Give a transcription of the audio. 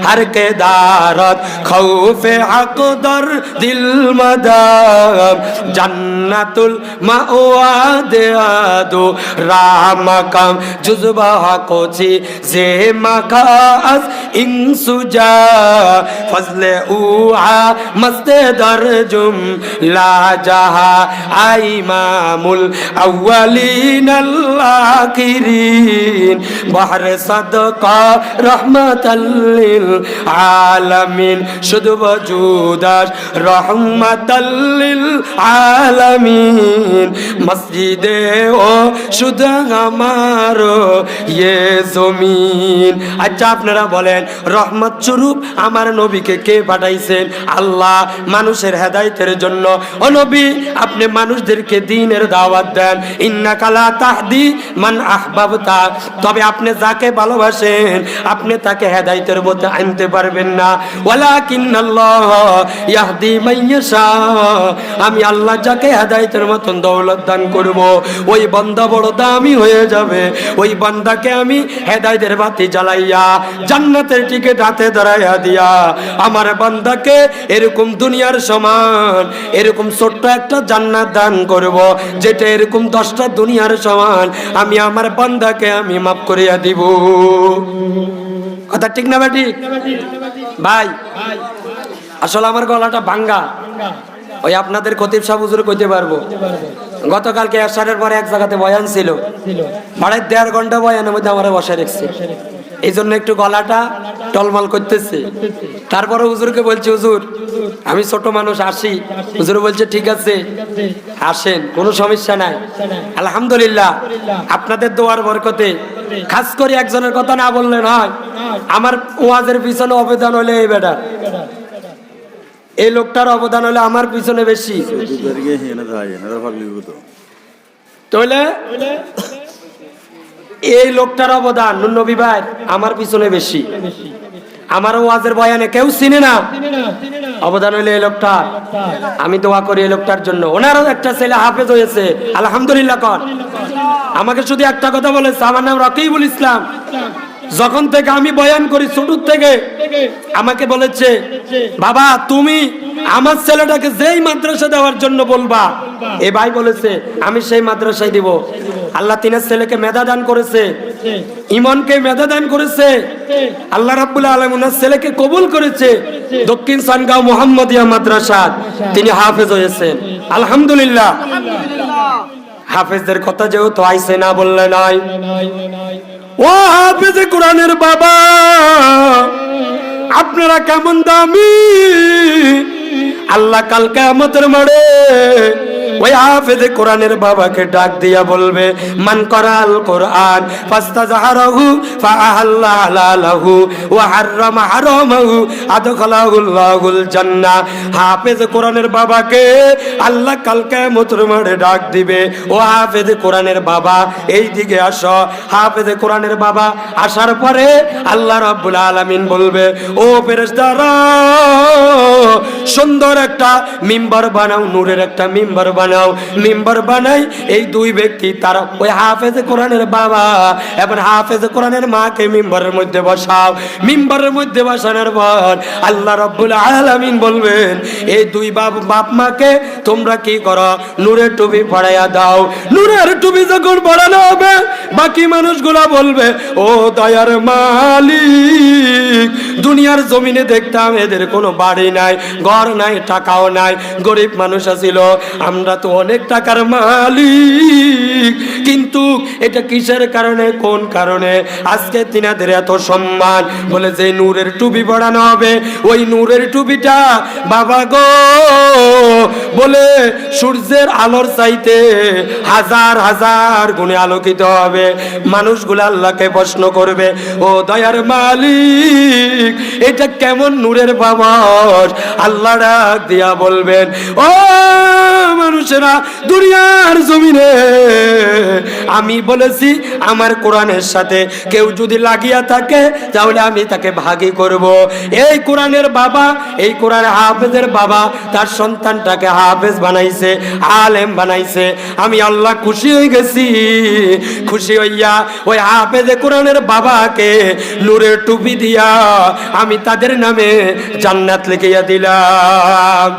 हर के दारत खौफे अक़दर दिल मदाम जन्नतुल मावा देआदो रामकम जुज़बा कोची जे मकास इंसुजा फजले उआ मस्ते दरजुम ला जहा आइमामुल अव्वलीन आखिरीन बहर सदका रहमतल लिल आलमीन शुद्ध वजूदाश रहमतल लिल आलमीन मस्जिदे ओ शुद्ध हमारो ये जमीन। अच्छा আপনারা বলেন রহমত স্বরূপ আমার নবীকে কে পাঠাইছেন? আল্লাহ মানুষের হেদায়েতের জন্য। ও নবী, আপনি মানুষদেরকে দ্বীনের দাওয়াত দেন। ইন্নাকা লা তাহদি মান আহবাবতা, তবে আপনি যাকে ভালোবাসেন আপনি তাকে হেদায়েতের পথে আনতে পারবেন না। ওয়ালাকিন্নাল্লাহ ইয়াহদি মান ইয়াশা, আমি আল্লাহ যাকে হেদায়েতের মতন দৌলত দান করব ওই বান্দা বড় দামি হয়ে যাবে। ওই বান্দাকে আমি হেদায়েতের বাতি জ্বালাইয়া জান্নাতের টিকিট হাতে ধরাইয়া দিয়া আমার বান্দাকে এরকম দুনিয়ার সমান এরকম ছোট্ট একটা জান্নাত দান করব, যেটা এরকম 10টা দুনিয়ার সমান আমি আমার বান্দাকে আমি মাফ করিয়া দিব। কথা ঠিক না ঠিক ভাই? আসলে আমার গলাটা ভাঙ্গা, ওই আপনাদের খতিব সাহেব হুজুর কইতে পারবো। গতকালকে এশারের পরে এক জায়গাতে বয়ান ছিল, 1.5 ঘন্টা বয়ানের মধ্যে আমার বসে রেখেছে, এই জন্য একটু গলাটা টলমল করতেছে। তারপরে হুজুরকে বলছি, হুজুর আমি ছোট মানুষ আসি। হুজুর বলছে ঠিক আছে আসেন, কোনো সমস্যা নাই। আলহামদুলিল্লাহ আপনাদের দোয়ার বরকতে, খাস করে একজনের কথা না বললেন হয়, আমার ওয়াজের পিছনে অবদান হলে এই বেটা, এই লোকটার অবদান হলে আমার পিছনে বেশি। তাহলে এই লোকটার অবদান নবী ভাই আমার পিছনে বেশি। আমার ওয়াজের বয়ানে কেউ চিনে না, অবদান হইলে এই লোকটা। আমি দোয়া করি এই লোকটার জন্য। ওনারও একটা ছেলে হাফেজ হয়েছে, আলহামদুলিল্লাহ কর। আমাকে শুধু একটা কথা বলেছে, আমার নাম রকিবুল ইসলাম। যখন থেকে আমি বয়ান করি ছোট থেকে আমাকে বলেছে, বাবা তুমি আমার ছেলেটাকে যেই মাদ্রাসা দেওয়ার জন্য বলবা, এ ভাই বলেছে আমি সেই মাদ্রাসায় দিব। আল্লাহ তিনের ছেলেকে মেধা দান করেছে, ইমানকে মেধা দান করেছে। আল্লাহ রাব্বুল আলামিন ওনার ছেলেকে কবুল করেছে। দক্ষিণ সানগাঁও মুহাম্মদিয়া মাদ্রাসা তিনি হাফেজ হয়েছেন, আলহামদুলিল্লাহ। হাফেজদের কথা যেহেতু আইছে না বললে নাই। ও হাফেজে কোরআনের বাবা, আপনারা কেমন দামি! আল্লাহ কাল কিয়ামতের মাঠে ওই হাফেজে কোরআনের বাবাকে ডাক দিয়া বলবে, মান করাল কোরআন ফাস্তাজহারাহু ফাআহাল্লা হালালাহু ওয়া হাররামা হারামাহু আদখালাহুল্লাহুল জান্নাহ। হাফেজে কোরআনের বাবাকে আল্লাহ কাল কিয়ামতের মাঠে ডাক দিবে, ও হাফেজে কোরআনের বাবা এই দিকে আসো। হাফেজে কোরআনের বাবা আসার পরে আল্লাহ রাব্বুল আলামিন বলবে, ও ফেরেশতারা সুন্দর একটা মিম্বার বানাও, নূরের একটা মিম্বার বানাও। মিম্বার বানাই এই দুই ব্যক্তি, তারা ওই হাফেজে কোরআনের বাবা এবং হাফেজে কোরআনের মাকে মিম্বারের মধ্যে বসাও। মিম্বারের মধ্যে বসানোর পর আল্লাহ রাব্বুল আলামিন বলবেন, এই দুই বাপ মাকে তোমরা কি করো, নূরের টুপি পরাইয়া দাও। নূরের টুপি যখন পরানো হবে বাকি মানুষগুলা বলবে, ও দয়ার মালিক, দুনিয়ার জমিনে দেখতাম এদের কোনো বাড়ি নাই, ঘর নাই, টাকাও নাই, গরিব মানুষ ছিল, আমরা তো অনেক টাকার মালিক, কিন্তু এটা কিসের কারণে, কোন কারণে আজকে তিনাদের এত সম্মান? বলে যে নূরের টুপি পরানো হবে, ওই নূরের টুপিটা বাবা গো বলে সূর্যের আলোর চাইতে হাজার হাজার গুণে আলোকিত হবে। মানুষগুলো আল্লাহকে প্রশ্ন করবে, ও দয়ার মালিক এটা কেমন নূরের বাবাস? আল্লাহ ডাক দিয়া বলবেন, ও মানুষেরা, দুনিয়ার জমিনে আমি বলেছি আমার কোরআনের সাথে কেউ যদি লাগিয়া থাকে তাহলে আমি তাকে ভাগী করব। এই কোরআনের বাবা, এই কোরআন হাফেজের বাবা তার সন্তানটাকে হাফেজ বানাইছে, আলেম বানাইছে। আমি আল্লাহ খুশি হয়ে গেছি। খুশি হইয়া ওই হাফেজে কোরআনের বাবাকে নূরের টুপি দিয়া আমি তাদের নামে জান্নাত লিখিয়া দিলাম।